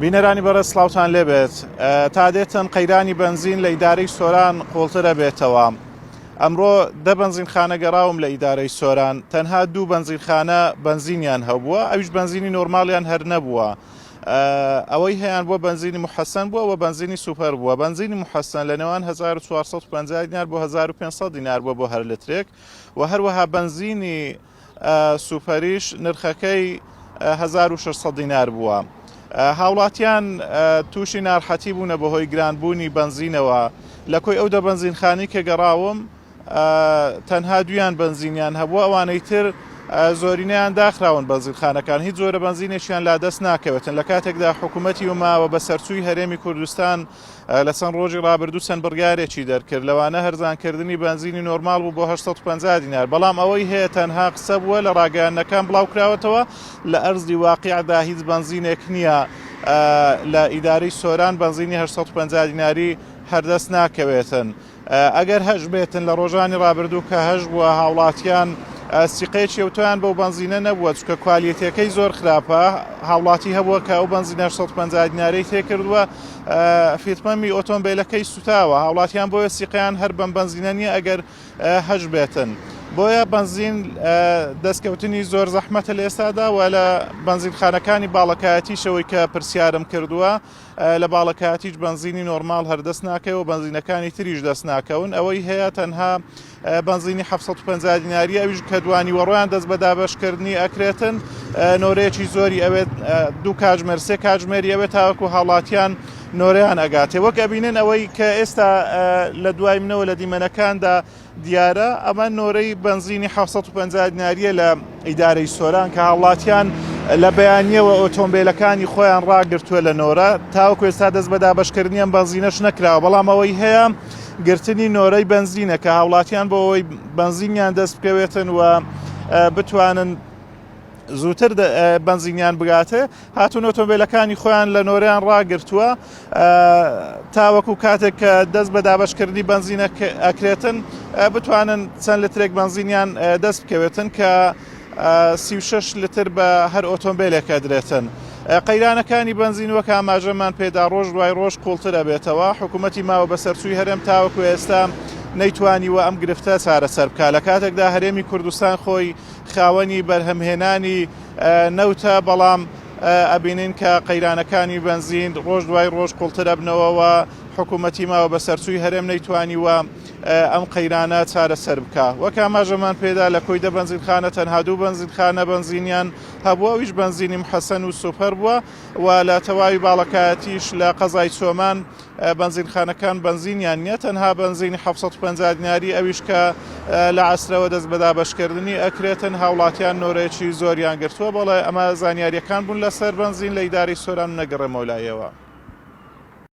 بینەرانی بەڕێز سڵاوتان لێبێت تا دێتن قەیرانی بنزین لە ئیدارەی سۆران قوڵترە بێتەوە. ئەمڕۆ دە بنزینخانە گەڕاوم لە ئیدارەی سۆران، تەنها دوو بنزینخانە بنزینیان هەبووە، ئەویش بنزینی نۆرماڵیان هەر نەبووە. ئەوەی هەیەیان بۆ بنزینی محەسەن بووە و بنزینی سوپەر بووە. بنزینی محەسەن لە نێوان 1450 دینار بۆ 1500 دینار بووە بۆ هەر لترێک، و هەروەها بنزینی سوپەریش نرخەکەی 1600 دینار بووە. هاوڵاتیان تووشی ناڕحەتی بوونە بەهۆی گرانبوونی بنزینەوە. لە کۆی ئەو دە بنزینخانی کە گەڕاوم تەنها دویان بنزینیان هەبووە، ئەوانەی تر زۆرینەیان داخراون بنزینخانەکان، هیچ جۆرە بنزینێکیان لا دەست ناکەوێتن. لە کاتێکدا حکوومەتی وماوە بە سەرچووی هەرێمی کوردستان لە چەند ڕۆژی ڕابردوو چەند بڕیارێکی دەرکرد، لەوانە هەرزانکردنی بنزینی نۆرماڵ بوو بۆ 850 دینار، بەڵام ئەوەی هەیە تەنها قسە بووە لە ڕاگەیاندنەکان بڵاوکراوەتەوە، لە ئەرزی واقعدا هیچ بنزینێک نییە لە ئیدارەی سۆران بنزینی 850 دیناری هەردەست ناکەوێتن. ئەگەر هەش بێتن لە ڕۆژانی ڕابردوو کە هەش بووە، هاوڵاتیان سیقەیەکی ئەوتۆیان بەو بنزینە نەبووە، چکە کوالیتەکەی زۆر خراپە. هاوڵاتی هەبووە کە ئەو بنزینە 850 دینارەی تێکردووە، فیتمەمی ئۆتۆمبیلەکەی سوتاوە. هاوڵاتیان بۆیە سیقەیان هەر بەم بنزینە نییە ئەگەر هەش بێتن. بۆیە بنزین دەستکەوتنی زۆر زەحمەتە لە ئێستادا، و لە بنزینخانەکانی باڵەکایەتیشەوەی کە پرسیارم کردووە لە باڵەکایەتیش بنزینی نۆرماڵ هەردەست ناکەوە، بنزینەکانی تریش دەست ناکەون. ئەوەی هەیە تەنها بنزینی 750 دیناری، ئەویش کە دوانی وەڕۆیان دەست بە دابەشکردنی ئەکرێتن، نۆرەیەکی زۆری ئەوێت، دوو کاتژمێر سێ کاتژمێری ئەوێت تاوەکو هاوڵاتیان نۆرەیان ئەگاتێ. وەک ئەبینن ئەوەی کە ئێستا لە دوای منەوە لە دیمەنەکاندا دیارە، ئەمە نۆرەی بنزینی 750 دیناریە لە ئیدارەی سۆران کە هاوڵاتیان لە بەیانیەوە ئۆتۆمبیلەکانی خۆیان ڕاگرتووە لە نۆرە، تاوەکو ئێستا دەست بە دابەشکردنیان بنزینەش نەکراوە، بەڵام ئەوەی هەیە گرتنی نۆرەی بنزینە کە هاوڵاتیان بۆ ئەوەی بنزینیان دەست بکەوێتن و بتوانن زووتر بنزینیان بگاتێ، هاتوون ئۆتۆمبیلەکانی خۆیان لە نۆرەیان ڕاگرتووە، تاوەکو کاتێک کە دەست بە دابەشکردنی بنزینە ئەکرێتن بتوانن چەند لترێک بنزینیان دەست بکەوێتن کە 36 لتر بە هەر ئۆتۆمبیلێکە درێتن. قەیرانەکانی بنزین وەک ئاماژەمان پێدا ڕۆژ دوای ڕۆژ قوڵترە بێتەوە. حکوومەتی ماوە بە سەرچووی هەرێم تاوەکو ئێستا نەیتوانیوە ئەم گرفتە چارەسەر بکات. لە کاتێکدا هەرێمی کوردستان خۆی خاوەنی بەرهەمهێنانی نەوتە، بەڵام ئەبینین کە قەیرانەکانی بنزین ڕۆژ دوای ڕۆژ قوڵترە بنەوەوە. حکوومەتی ماوە بە سەرچووی هەرێم نەیتوانیوە ئەم قەیرانە چارەسەر بکات. وەک ئاماژەمان پێدا لە کۆی دە بنزینخانە تەنها دوو بنزینخانە بنزینیان هەبووە، ئەویش بنزینی محەسەن و سوپەر بووە، و لە تەواوی باڵەکایەتیش لە قەزای چۆمان بنزینخانەکان بنزینیان نییە، تەنها بنزینی 750 دیناری، ئەویش کە لە عەسرەوە دەست بە دابەشکردنی ئەکرێتن. هاوڵاتیان نۆرەیەکی زۆریان گرتووە، بەڵێ ئەمە زانیاریەکان بوون لەسەر بنزین لە ئیدارەی سۆران، نەگەڕێمەوە لایەوە.